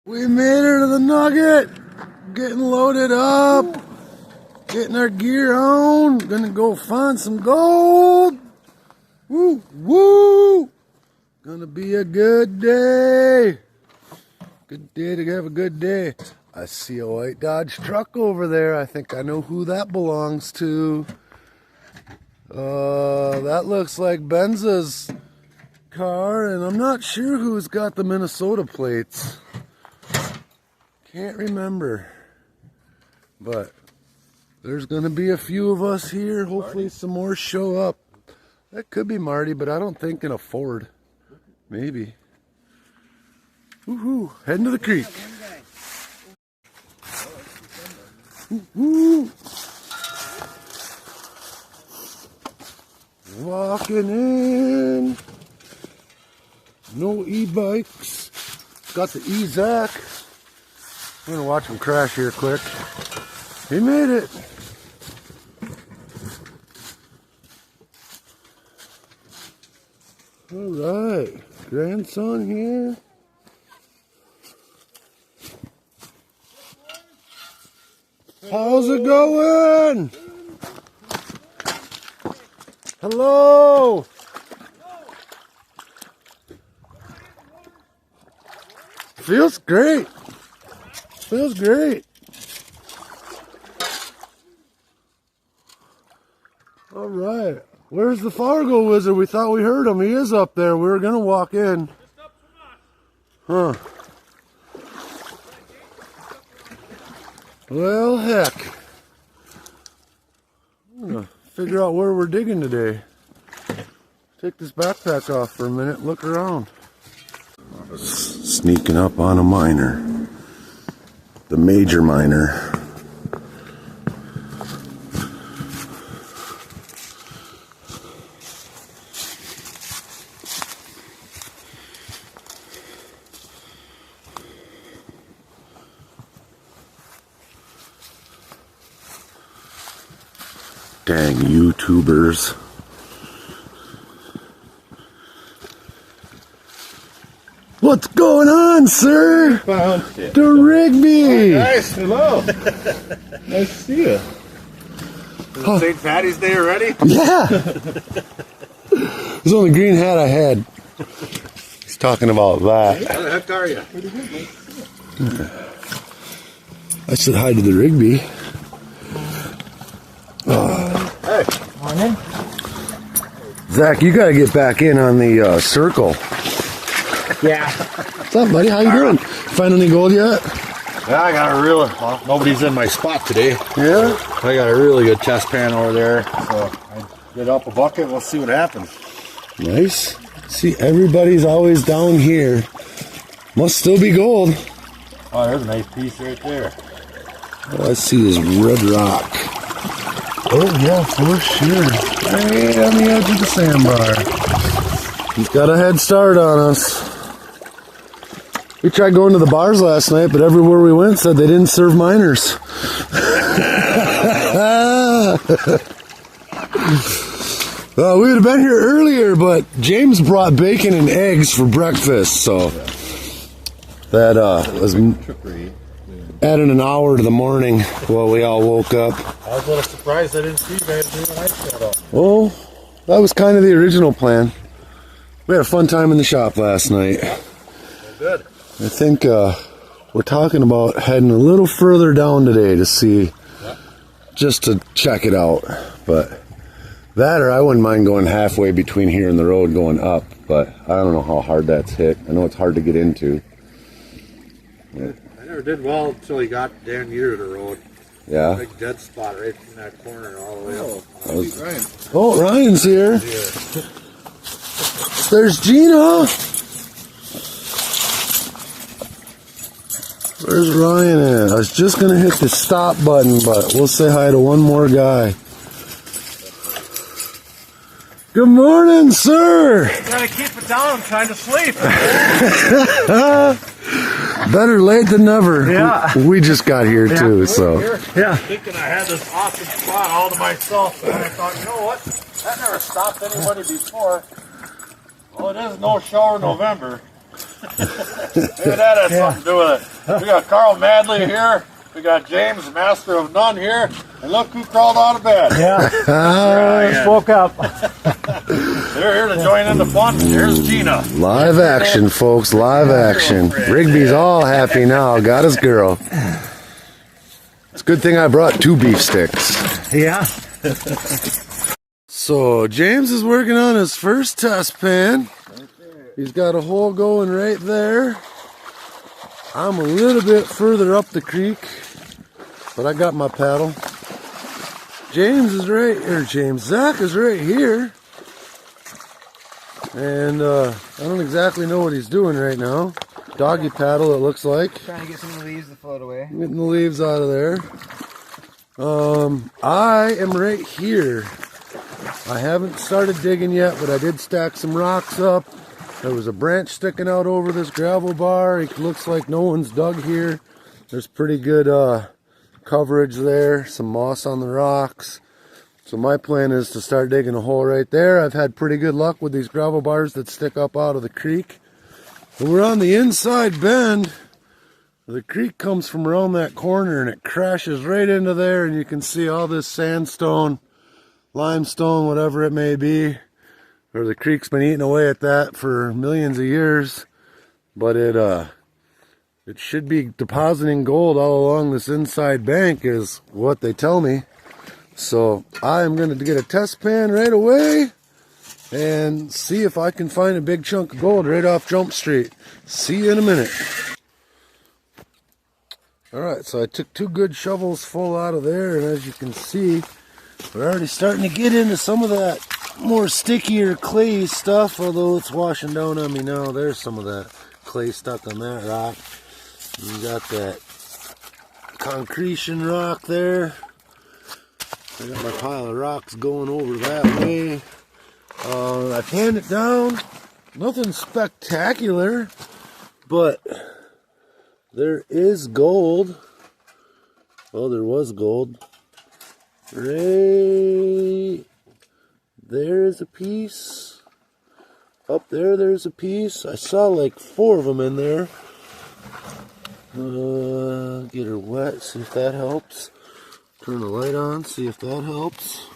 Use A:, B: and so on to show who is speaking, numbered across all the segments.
A: We made it to the Nugget. Getting loaded up. Getting our gear on. Gonna go find some gold. Woo, woo. Gonna be a good day. Good day to have a good day. I see a white Dodge truck over there. I think I know who that belongs to. That looks like Benza's car, and I'm not sure who's got the Minnesota plates. Can't remember. But there's gonna be a few of us here. Hopefully some more show up. That could be Marty, but I don't think in a Ford. Maybe. Woohoo! Heading to the creek. Woo-hoo. Walking in. No e-bikes. Got the E-Zac. I'm gonna watch him crash here quick. He made it. All right, grandson here. How's it going? Hello. Feels great. Feels great. All right. Where's the Fargo wizard? We thought we heard him. He is up there. We were going to walk in. Huh. Well, heck. I'm going to figure out where we're digging today. Take this backpack off for a minute. Look around. Sneaking up on a miner. The major miner. Dang YouTubers. What's going on, sir?
B: Found it.
A: The Rigby.
B: Nice. Hello. Nice to see you. Is it St. Patty's Day already?
A: Yeah. It's the only green hat I had. He's talking about that.
B: How the heck are you?
A: I said hi to the Rigby.
B: Hey. Morning.
A: Zach, you got to get back in on the circle.
B: Yeah.
A: What's up, buddy? How you doing? Find any gold yet?
B: Yeah, I got a real. Well, nobody's in my spot today.
A: Yeah.
B: I got a really good test pan over there. So I get up a bucket. We'll see what happens.
A: Nice. See, everybody's always down here. Must still be gold.
B: Oh, there's a nice piece right there.
A: All I see is red rock. Oh, yeah, for sure. Right on the edge of the sandbar. He's got a head start on us. We tried going to the bars last night, but everywhere we went said they didn't serve miners. We would have been here earlier, but James brought bacon and eggs for breakfast, so that was adding an hour to the morning while we all woke up.
B: I was a little surprised I didn't see you guys doing ice showed up.
A: Well, that was kind of the original plan. We had a fun time in the shop last night.
B: Well, good.
A: I think we're talking about heading a little further down today to see, just to check it out. But that, or I wouldn't mind going halfway between here and the road going up, but I don't know how hard that's hit. I know it's hard to get into.
B: I never did well until he got down near to the road.
A: Yeah.
B: Big dead spot right in that corner all the way up.
A: Ryan. Oh, Ryan's here.
B: Yeah.
A: There's Gina. Where's Ryan at? I was just going to hit the stop button, but we'll say hi to one more guy. Good morning, sir.
B: Gotta keep it down. I'm trying to sleep.
A: Better late than never.
B: Yeah.
A: We just got here too, so.
B: Yeah. Thinking I had this awesome spot all to myself, and I thought, you know what? That never stopped anybody before. Well, it is no shower November. Maybe that had something to do with it. We got Carl Madley here. We got James, Master of None here. And look who crawled out of bed.
C: Yeah. Woke up.
B: They're here to join in the fun. Here's Gina.
A: Live action, folks. Live action. Rigby's all happy now. Got his girl. It's a good thing I brought 2 beef sticks.
C: Yeah.
A: So James is working on his first test pan. He's got a hole going right there. I'm a little bit further up the creek, but I got my paddle. Zach is right here. And I don't exactly know what he's doing right now. Doggy paddle, it looks like.
C: Trying to get some of the leaves to float away.
A: Getting the leaves out of there. I am right here. I haven't started digging yet, but I did stack some rocks up. There was a branch sticking out over this gravel bar. It looks like no one's dug here. There's pretty good coverage there. Some moss on the rocks. So my plan is to start digging a hole right there. I've had pretty good luck with these gravel bars that stick up out of the creek. And we're on the inside bend. The creek comes from around that corner and it crashes right into there, and you can see all this sandstone, limestone, whatever it may be. Or the creek's been eating away at that for millions of years. But it should be depositing gold all along this inside bank is what they tell me. So I am going to get a test pan right away and see if I can find a big chunk of gold right off Jump Street. See you in a minute. Alright, so I took 2 good shovels full out of there, and as you can see, we're already starting to get into some of that more stickier clay stuff, although it's washing down on me now. There's some of that clay stuck on that rock. You got that concretion rock there. I got my pile of rocks going over that way. I panned it down. Nothing spectacular, but there is gold. Well, there was gold. Right there's a piece. Up there, there's a piece. I saw like 4 of them in there. Get her wet, see if that helps. Turn the light on, see if that helps.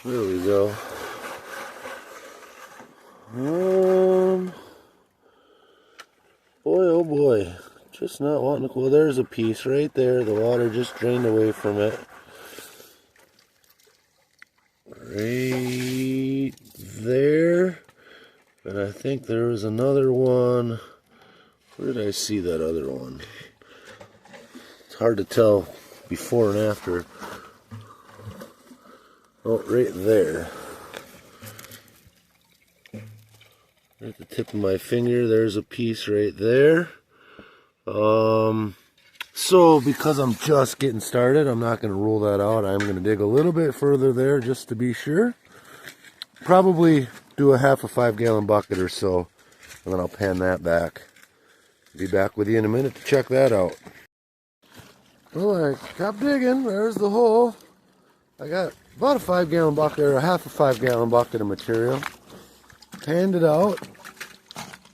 A: There we go. Boy, oh boy. Just not wanting to. Well, there's a piece right there. The water just drained away from it. Right there. But I think there was another one. Where did I see that other one? It's hard to tell before and after. Oh, right there. Right at the tip of my finger, there's a piece right there. So because I'm just getting started, I'm not going to rule that out. I'm going to dig a little bit further there just to be sure. Probably do a half a 5-gallon bucket or so, and then I'll pan that back. Be back with you in a minute to check that out. Well, I kept digging. There's the hole. I got about a 5-gallon bucket or a half a 5-gallon bucket of material. Panned it out.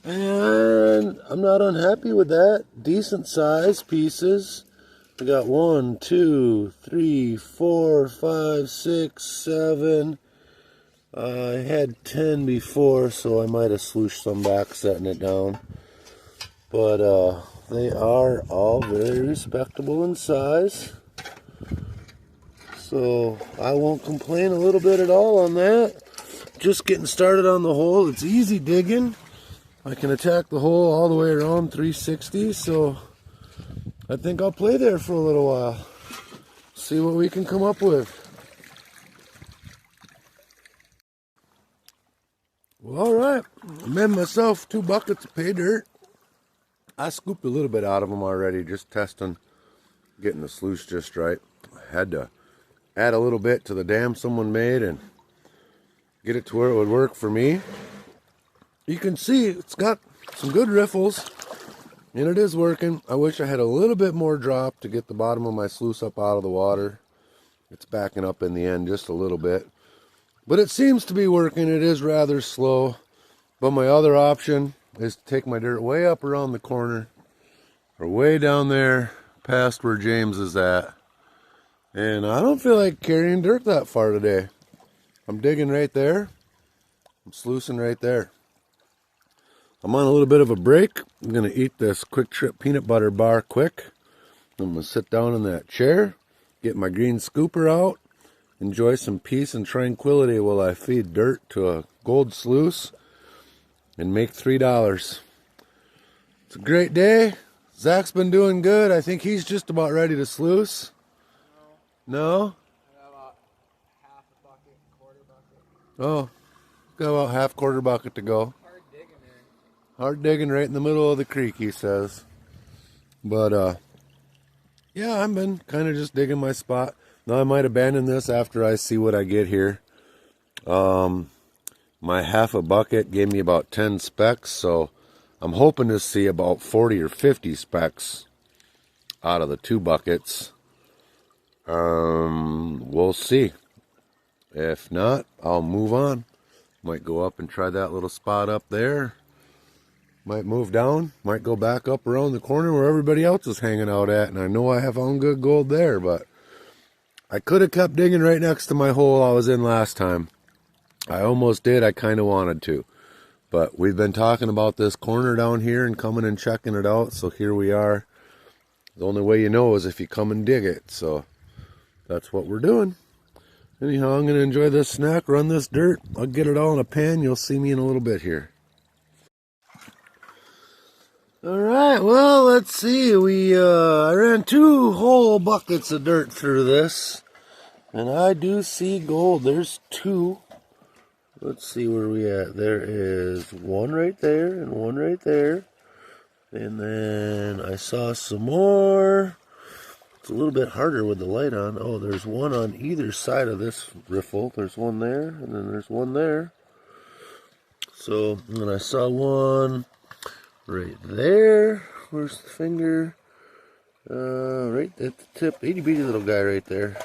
A: And I'm not unhappy with that. Decent size pieces. I got 1, 2, 3, 4, 5, 6, 7. I had 10 before, so I might have slooshed some back setting it down. But they are all very respectable in size. So I won't complain a little bit at all on that. Just getting started on the hole. It's easy digging. I can attack the hole all the way around 360, so I think I'll play there for a little while. See what we can come up with. Well, alright, I made myself 2 buckets of pay dirt. I scooped a little bit out of them already, just testing, getting the sluice just right. I had to add a little bit to the dam someone made and get it to where it would work for me. You can see it's got some good riffles, and it is working. I wish I had a little bit more drop to get the bottom of my sluice up out of the water. It's backing up in the end just a little bit. But it seems to be working. It is rather slow. But my other option is to take my dirt way up around the corner or way down there past where James is at. And I don't feel like carrying dirt that far today. I'm digging right there. I'm sluicing right there. I'm on a little bit of a break. I'm going to eat this Quick Trip peanut butter bar quick. I'm going to sit down in that chair, get my green scooper out, enjoy some peace and tranquility while I feed dirt to a gold sluice and make $3. It's a great day. Zach's been doing good. I think he's just about ready to sluice. No?
C: I got about half a bucket, quarter bucket.
A: Oh, got about half quarter bucket to go.
C: Hard digging there.
A: Hard digging right in the middle of the creek, he says. But, yeah, I've been kind of just digging my spot. Now I might abandon this after I see what I get here. My half a bucket gave me about 10 specks, so I'm hoping to see about 40 or 50 specks out of the 2 buckets. We'll see. If not, I'll move on. Might go up and try that little spot up there. Might move down. Might go back up around the corner where everybody else is hanging out at. And I know I have found good gold there, but I could have kept digging right next to my hole I was in last time. I almost did. I kind of wanted to. But we've been talking about this corner down here and coming and checking it out. So here we are. The only way you know is if you come and dig it. So that's what we're doing. Anyhow, I'm going to enjoy this snack, run this dirt. I'll get it all in a pan. You'll see me in a little bit here. All right, well, let's see. I ran 2 whole buckets of dirt through this. And I do see gold. There's 2. Let's see where we at. There is 1 right there and 1 right there. And then I saw some more. It's a little bit harder with the light on. Oh, there's 1 on either side of this riffle. There's 1 there, and then there's 1 there. So, and then I saw 1 right there. Where's the finger? Right at the tip. Itty bitty little guy right there.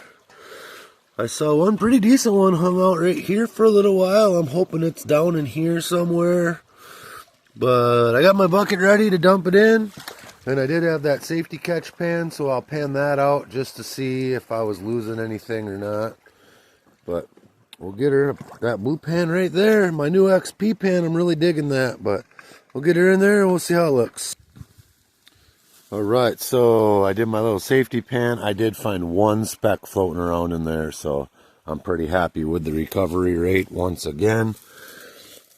A: I saw 1 pretty decent one hung out right here for a little while. I'm hoping it's down in here somewhere. But I got my bucket ready to dump it in. And I did have that safety catch pan, so I'll pan that out just to see if I was losing anything or not. But we'll get her, that blue pan right there, my new XP pan, I'm really digging that. But we'll get her in there and we'll see how it looks. Alright, so I did my little safety pan. I did find 1 speck floating around in there, so I'm pretty happy with the recovery rate once again.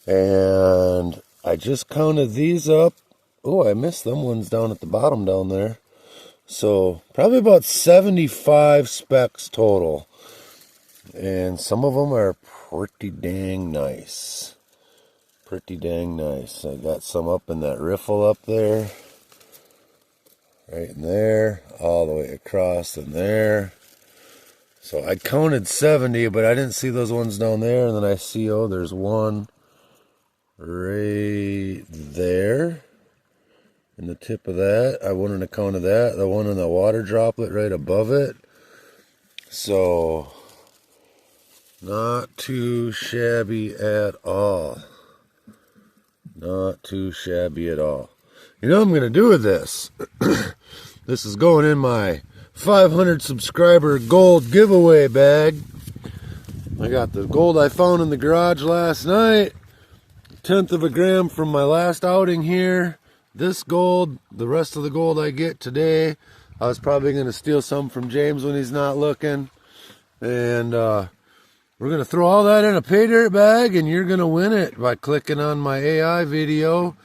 A: And I just counted these up. Oh, I missed them ones down at the bottom down there. So probably about 75 specks total. And some of them are pretty dang nice. Pretty dang nice. I got some up in that riffle up there. Right in there. All the way across in there. So I counted 70, but I didn't see those ones down there. And then I see, oh, there's 1 right there. In the tip of that, I wouldn't have counted that. The one in the water droplet right above it. So, not too shabby at all. Not too shabby at all. You know what I'm going to do with this? This is going in my 500 subscriber gold giveaway bag. I got the gold I found in the garage last night. 1/10 of a gram from my last outing here. This gold, the rest of the gold I get today, I was probably going to steal some from James when he's not looking. And we're going to throw all that in a pay dirt bag, and you're going to win it by clicking on my AI video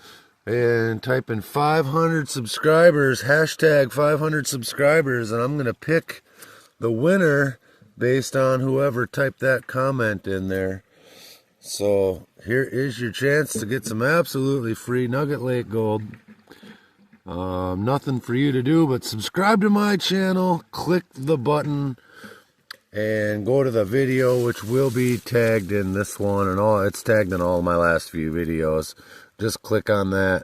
A: and typing 500 subscribers, hashtag 500 subscribers, and I'm going to pick the winner based on whoever typed that comment in there. So here is your chance to get some absolutely free Nugget Lake gold. Nothing for you to do but subscribe to my channel, click the button, and go to the video, which will be tagged in this one, and all it's tagged in all my last few videos. Just click on that,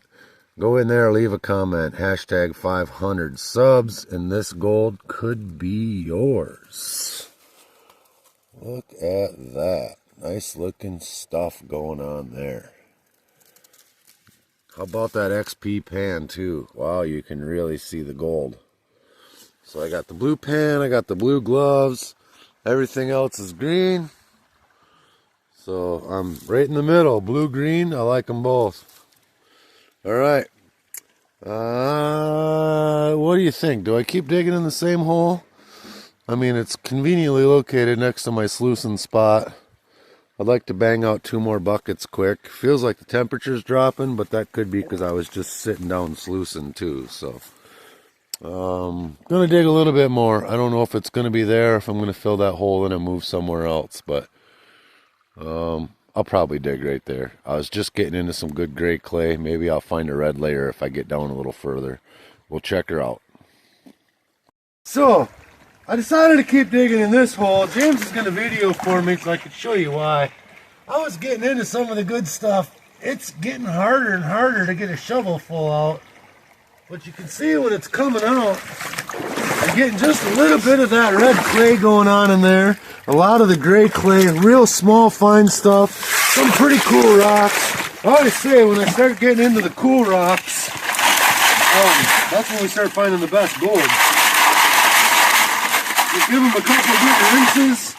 A: go in there, leave a comment, hashtag 500 subs, and this gold could be yours. Look at that. Nice looking stuff going on there. How about that XP pan too? Wow, you can really see the gold. So I got the blue pan, I got the blue gloves, everything else is green. So I'm right in the middle, blue, green, I like them both. All right. What do you think? Do I keep digging in the same hole? I mean, it's conveniently located next to my sluicing spot. I'd like to bang out 2 more buckets quick. Feels like the temperature's dropping, but that could be because I was just sitting down sluicing too. So, gonna dig a little bit more. I don't know if it's gonna be there, if I'm gonna fill that hole in and move somewhere else, but I'll probably dig right there. I was just getting into some good gray clay. Maybe I'll find a red layer if I get down a little further. We'll check her out. So, I decided to keep digging in this hole. James is going to video for me so I can show you why. I was getting into some of the good stuff. It's getting harder and harder to get a shovel full out. But you can see when it's coming out, I'm getting just a little bit of that red clay going on in there. A lot of the gray clay, real small fine stuff. Some pretty cool rocks. I always say when I start getting into the cool rocks, that's when we start finding the best gold. Just give them a couple of good rinses,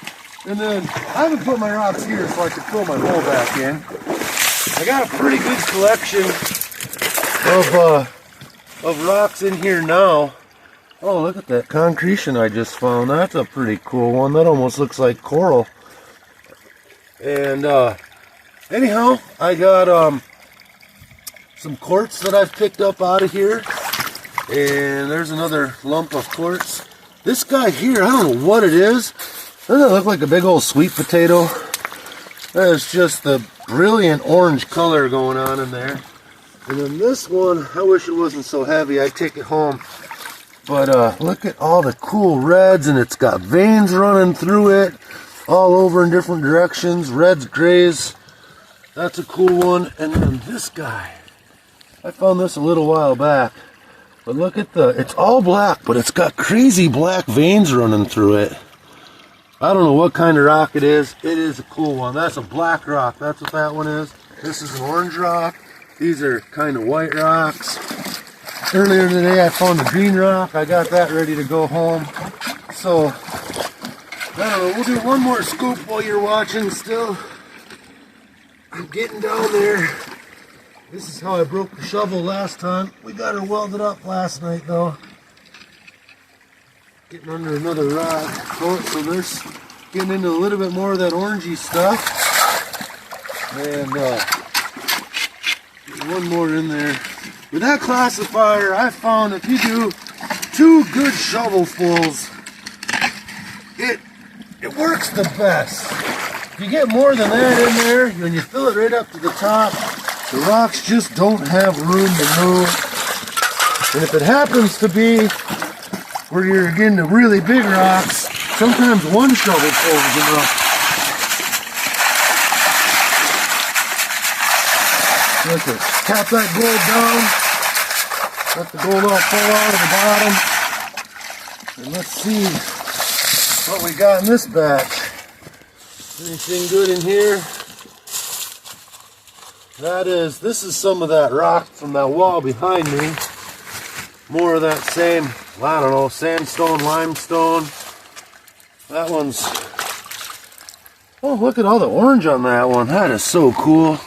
A: and then I haven't put my rocks here so I can fill my hole back in. I got a pretty good collection of rocks in here now. Oh, look at that concretion I just found. That's a pretty cool one. That almost looks like coral. And anyhow, I got some quartz that I've picked up out of here. And there's another lump of quartz. This guy here, I don't know what it is. Doesn't it look like a big old sweet potato? There's just the brilliant orange color going on in there. And then this one, I wish it wasn't so heavy. I'd take it home. But look at all the cool reds, and it's got veins running through it all over in different directions. Reds, grays. That's a cool one. And then this guy. I found this a little while back. But look at it's all black, but it's got crazy black veins running through it. I don't know what kind of rock it is. It is a cool one. That's a black rock. That's what that one is. This is an orange rock. These are kind of white rocks. Earlier today I found a green rock. I got that ready to go home. So, I don't know. We'll do one more scoop while you're watching still. I'm getting down there. This is how I broke the shovel last time. We got her welded up last night though. Getting under another rock. So there's getting into a little bit more of that orangey stuff. And one more in there. With that classifier, I found if you do 2 good shovelfuls, it works the best. If you get more than that in there, when you fill it right up to the top, the rocks just don't have room to move. And if it happens to be where you're getting the really big rocks, sometimes one shovelful is enough. Look at, tap that gold down. Let the gold all fall out of the bottom. And let's see what we got in this batch. Anything good in here? This is some of that rock from that wall behind me. More of that same, I don't know, sandstone, limestone. That one's, oh, look at all the orange on that one. That is so cool.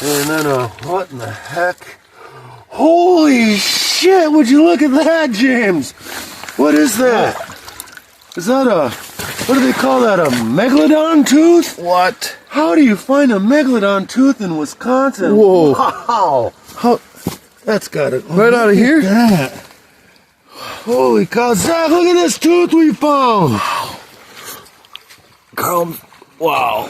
A: And then, what in the heck? Holy shit, would you look at that, James? What is that? Is that what do they call that, a megalodon tooth?
B: What?
A: How do you find a megalodon tooth in Wisconsin?
B: Whoa.
A: Wow. That's got it.
B: Right out of here?
A: That. Holy cow. Zach, look at this tooth we found.
B: Carl, wow.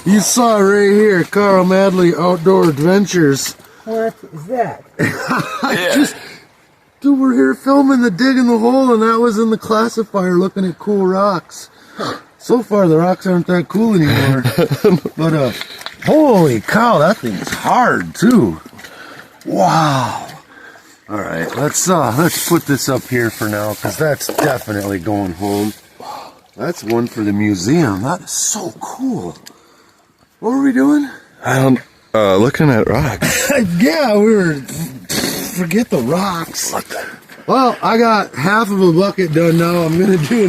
A: You saw it right here. Carl Madley Outdoor Adventures.
C: What is that?
A: Dude, we're here filming the dig in the hole, and that was in the classifier looking at cool rocks. So far, the rocks aren't that cool anymore. But, holy cow, that thing's hard, too. Wow. All right, let's put this up here for now, because that's definitely going home. That's one for the museum. That is so cool. What were we doing?
B: Looking at rocks.
A: Yeah, we were. Forget the rocks. Well, I got half of a bucket done now. I'm gonna do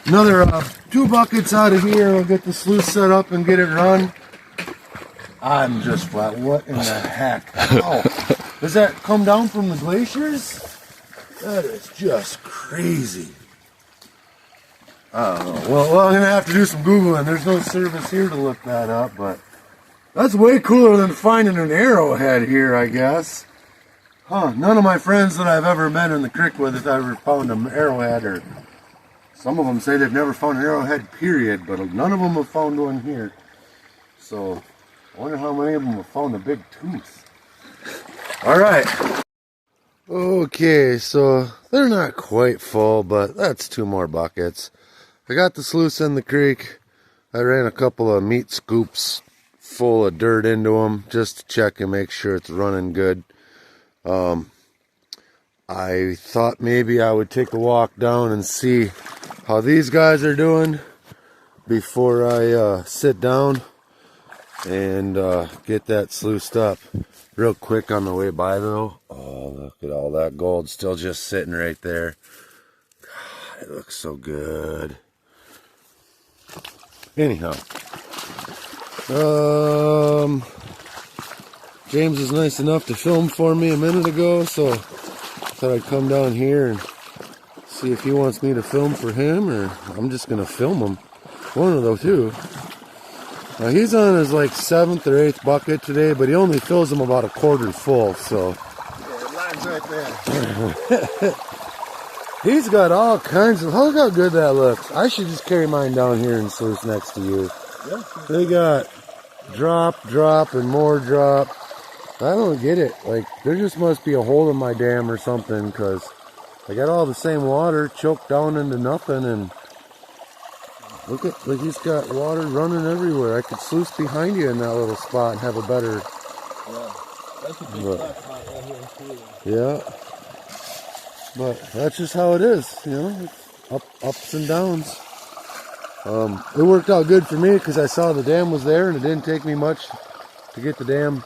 A: another 2 buckets out of here. I'll get the sluice set up and get it run. I'm just flat. What in the heck? Oh, does that come down from the glaciers? That is just crazy. I don't know. Well, I'm gonna have to do some Googling. There's no service here to look that up, but that's way cooler than finding an arrowhead here, I guess. Huh, none of my friends that I've ever been in the creek with have ever found an arrowhead, or some of them say they've never found an arrowhead, period, but none of them have found one here. So, I wonder how many of them have found a big tooth. Alright. Okay, so they're not quite full, but that's 2 more buckets. I got the sluice in the creek. I ran a couple of meat scoops full of dirt into them just to check and make sure it's running good. I thought maybe I would take a walk down and see how these guys are doing before I sit down and get that sluiced up. Real quick on the way by though. Oh, look at all that gold still just sitting right there. God, it looks so good. Anyhow, James was nice enough to film for me a minute ago, so I thought I'd come down here and see if he wants me to film for him, or I'm just gonna film him. One of the two. Now he's on his like 7th or 8th bucket today, but he only fills them about a quarter full, so.
C: Yeah, the line's right there.
A: He's got all kinds of, look how good that looks. I should just carry mine down here and sluice next to you.
C: Yeah.
A: They got drop, and more drop. I don't get it. Like, there just must be a hole in my dam or something, because I got all the same water choked down into nothing, and look at, like, he's got water running everywhere. I could sluice behind you in that little spot and have a better.
C: Yeah. That's a big spot right here too.
A: Yeah. But that's just how it is, you know, ups and downs. It worked out good for me because I saw the dam was there and it didn't take me much to get the dam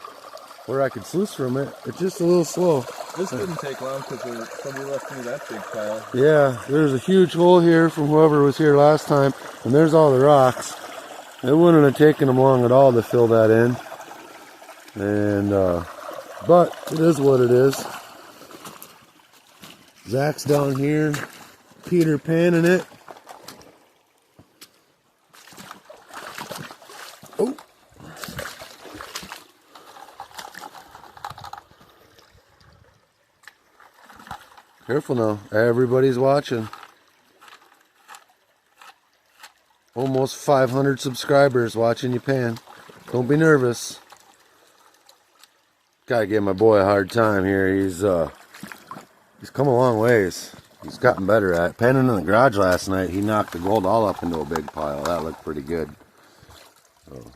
A: where I could sluice from it. It's just a little slow.
C: This didn't take long because somebody left me that big pile.
A: Yeah, there's a huge hole here from whoever was here last time, and there's all the rocks. It wouldn't have taken them long at all to fill that in. And, but it is what it is. Zach's down here, Peter Panning it. Oh. Careful now, everybody's watching. Almost 500 subscribers watching you pan. Don't be nervous. Gotta give my boy a hard time here. He's come a long ways. He's gotten better at it. Panning in the garage last night, he knocked the gold all up into a big pile. That looked pretty good. So.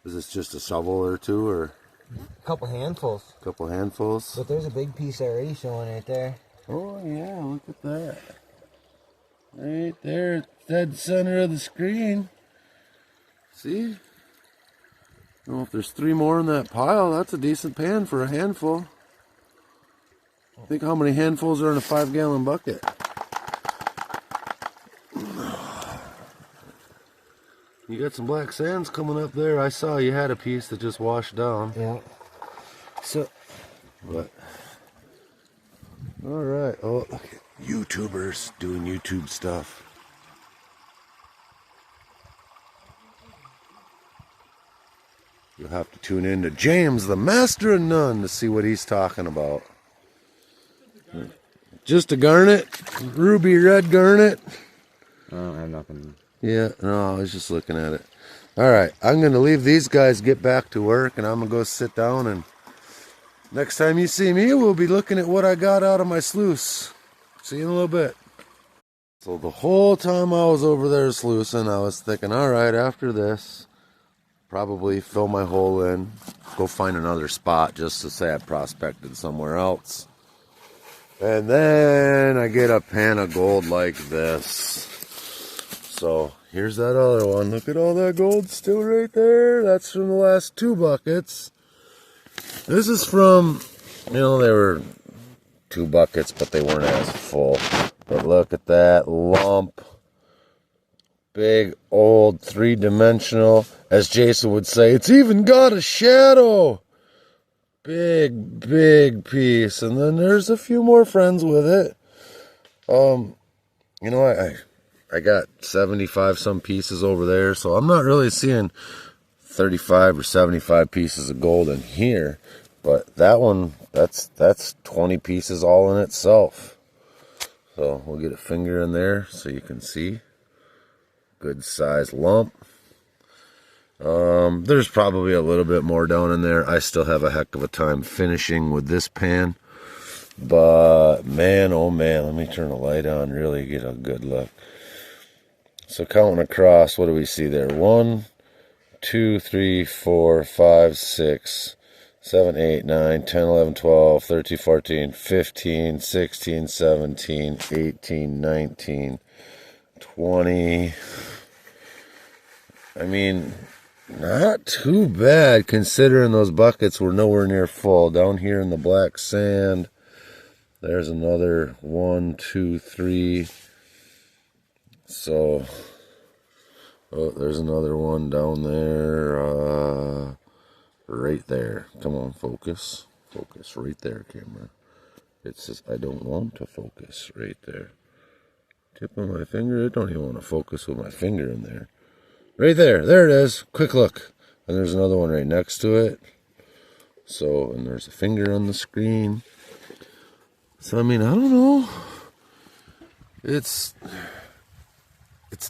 A: Is this just a shovel or two, or?
C: A couple handfuls.
A: A couple handfuls.
C: But there's a big piece already showing right there.
A: Oh yeah, look at that. Right there, dead center of the screen. See? I don't know if there's 3 more in that pile. That's a decent pan for a handful. Think how many handfuls are in a 5-gallon bucket. You got some black sands coming up there. I saw you had a piece that just washed down.
C: Yeah. So,
A: but all right. Oh, look at YouTubers doing YouTube stuff. You'll have to tune in to James, the master of none, to see what he's talking about. Just a garnet, ruby red garnet.
C: I don't have nothing.
A: Yeah, no, I was just looking at it. All right, I'm going to leave these guys get back to work, and I'm going to go sit down, and next time you see me, we'll be looking at what I got out of my sluice. See you in a little bit. So the whole time I was over there sluicing, I was thinking, all right, after this, probably fill my hole in, go find another spot just to say I prospected somewhere else. And then I get a pan of gold like this. So here's that other one. Look at all that gold still right there. That's from the last 2 buckets. This is from, they were 2 buckets, but they weren't as full. But look at that lump. Big, old, 3-dimensional. As Jason would say, it's even got a shadow. Big, big piece. And then there's a few more friends with it. I got 75 some pieces over there, so I'm not really seeing 35 or 75 pieces of gold in here. But that one, that's 20 pieces all in itself. So we'll get a finger in there so you can see. Good size lump. There's probably a little bit more down in there. I still have a heck of a time finishing with this pan. But man, oh man, let me turn the light on, really get a good look. So counting across, what do we see there? 1, 2, 3, 4, 5, 6, 7, 8, 9, 10, 11, 12, 13, 14, 15, 16, 17, 18, 19, 20. I mean, not too bad considering those buckets were nowhere near full. Down here in the black sand, there's another 1, 2, 3. So, oh, there's another one down there, right there. Come on, focus. Focus right there, camera. It says, I don't want to focus right there. Tip of my finger, I don't even want to focus with my finger in there. Right there, there it is. Quick look. And there's another one right next to it. So, and there's a finger on the screen. So, I mean, I don't know. It's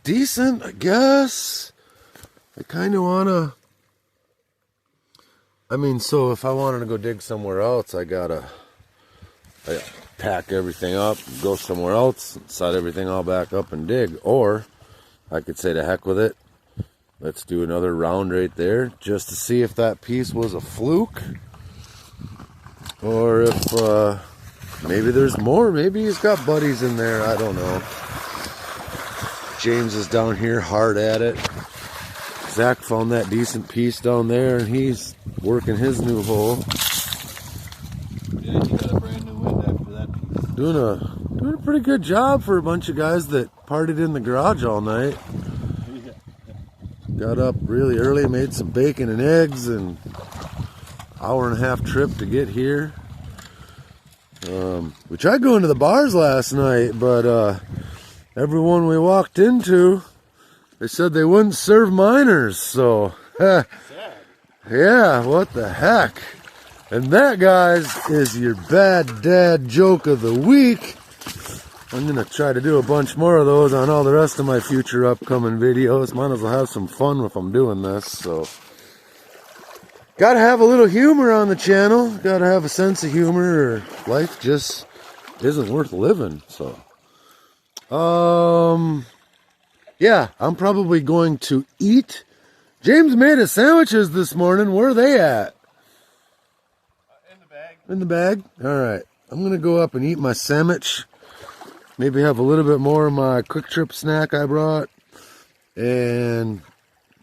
A: decent, I guess. I kind of want to... I mean, so if I wanted to go dig somewhere else, I pack everything up, go somewhere else, set everything all back up and dig. Or I could say to heck with it. Let's do another round right there just to see if that piece was a fluke. Or if maybe there's more. Maybe he's got buddies in there. I don't know. James is down here hard at it. Zach found that decent piece down there and he's working his new hole.
B: Yeah, he got a brand new wind after that piece.
A: Doing a pretty good job for a bunch of guys that partied in the garage all night. Got up really early, made some bacon and eggs, and hour-and-a-half trip to get here. We tried going to the bars last night, but everyone we walked into, they said they wouldn't serve minors, so yeah, what the heck. And that, guys, is your bad dad joke of the week. I'm going to try to do a bunch more of those on all the rest of my future upcoming videos. Might as well have some fun if I'm doing this. So, gotta have a little humor on the channel. Gotta have a sense of humor or life just isn't worth living. So, yeah, I'm probably going to eat. James made us sandwiches this morning. Where are they at?
B: In the bag.
A: In the bag? All right. I'm going to go up and eat my sandwich. Maybe have a little bit more of my quick trip snack I brought. And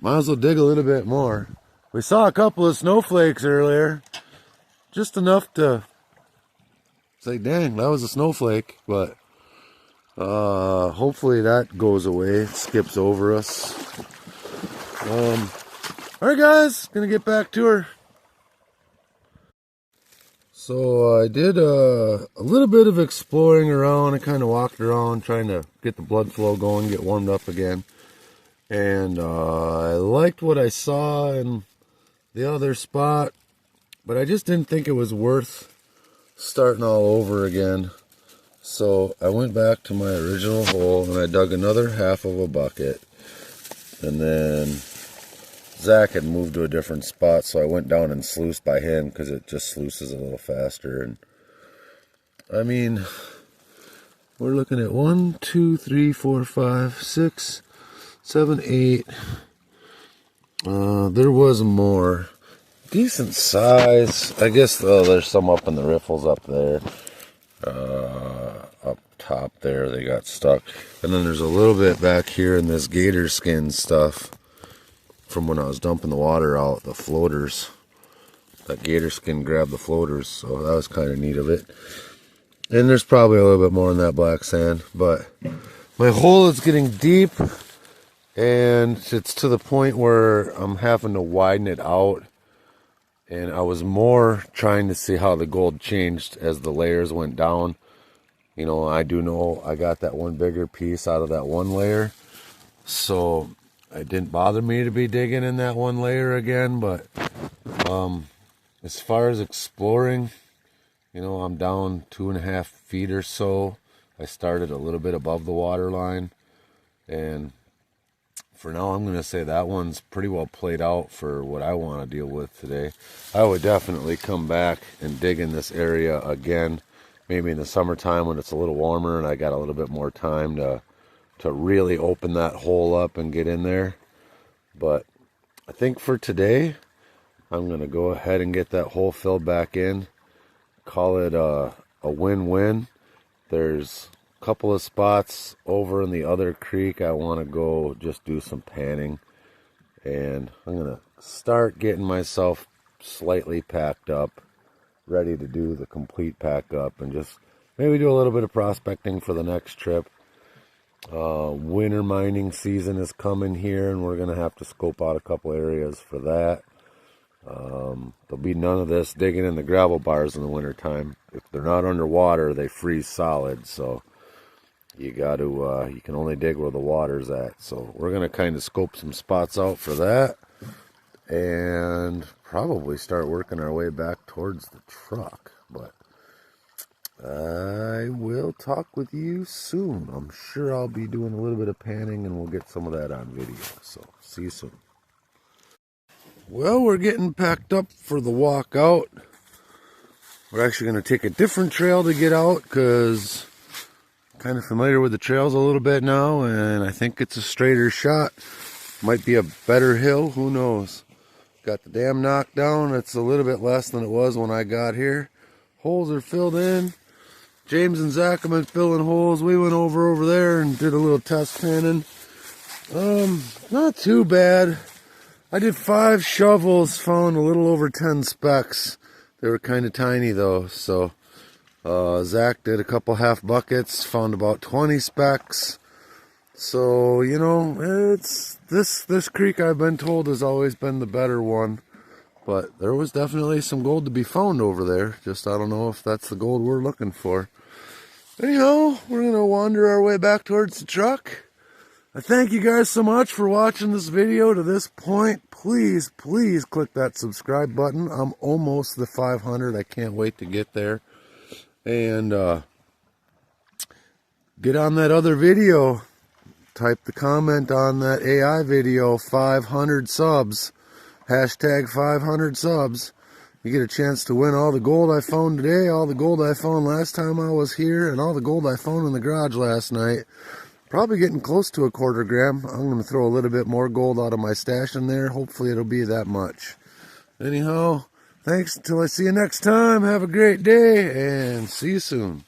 A: might as well dig a little bit more. We saw a couple of snowflakes earlier. Just enough to say, dang, that was a snowflake. But hopefully that goes away. Skips over us. Alright guys, gonna get back to her. So I did a little bit of exploring around. I kind of walked around trying to get the blood flow going, get warmed up again. And I liked what I saw in the other spot, but I just didn't think it was worth starting all over again. So I went back to my original hole and I dug another half of a bucket. And then Zach had moved to a different spot, so I went down and sluiced by him because it just sluices a little faster. And I mean, we're looking at 1, 2, 3, 4, 5, 6, 7, 8. There was more. Decent size. I guess there's some up in the riffles up there. Up top there. They got stuck. And then there's a little bit back here in this gator skin stuff from when I was dumping the water out, the floaters. That gator skin grabbed the floaters, so that was kind of neat of it. And there's probably a little bit more in that black sand, but my hole is getting deep, and it's to the point where I'm having to widen it out. And I was more trying to see how the gold changed as the layers went down. You know, I do know I got that one bigger piece out of that one layer, so it didn't bother me to be digging in that one layer again. But as far as exploring, you know, I'm down 2.5 feet or so. I started a little bit above the water line, and for now I'm going to say that one's pretty well played out for what I want to deal with today. I would definitely come back and dig in this area again, maybe in the summertime when it's a little warmer and I got a little bit more time to really open that hole up and get in there. But I think for today, I'm going to go ahead and get that hole filled back in. Call it a win-win. There's a couple of spots over in the other creek I want to go just do some panning. And I'm going to start getting myself slightly packed up, ready to do the complete pack up and just maybe do a little bit of prospecting for the next trip. Winter mining season is coming here, and we're going to have to scope out a couple areas for that. There'll be none of this digging in the gravel bars in the wintertime. If they're not underwater, they freeze solid, so you got to you can only dig where the water's at. So we're going to kind of scope some spots out for that and probably start working our way back towards the truck. But I will talk with you soon. I'm sure I'll be doing a little bit of panning, and we'll get some of that on video. So see you soon. Well, we're getting packed up for the walk out. We're actually going to take a different trail to get out because I'm kind of familiar with the trails a little bit now, and I think it's a straighter shot. Might be a better hill, who knows. Got the dam knocked down. It's a little bit less than it was when I got here. Holes are filled in. James and Zach have been filling holes. We went over there and did a little test panning. Not too bad. I did 5 shovels, found a little over 10 specks. They were kind of tiny though, so Zach did a couple half buckets, found about 20 specks. So, you know, it's this creek I've been told has always been the better one. But there was definitely some gold to be found over there. Just I don't know if that's the gold we're looking for. Anyhow, we're going to wander our way back towards the truck. I thank you guys so much for watching this video to this point. Please, please click that subscribe button. I'm almost the 500. I can't wait to get there. And get on that other video. Type the comment on that AI video, 500 subs. Hashtag 500 subs. You get a chance to win all the gold I found today, all the gold I found last time I was here, and all the gold I found in the garage last night. Probably getting close to a 1/4 gram. I'm going to throw a little bit more gold out of my stash in there. Hopefully it'll be that much. Anyhow, thanks until I see you next time. Have a great day and see you soon.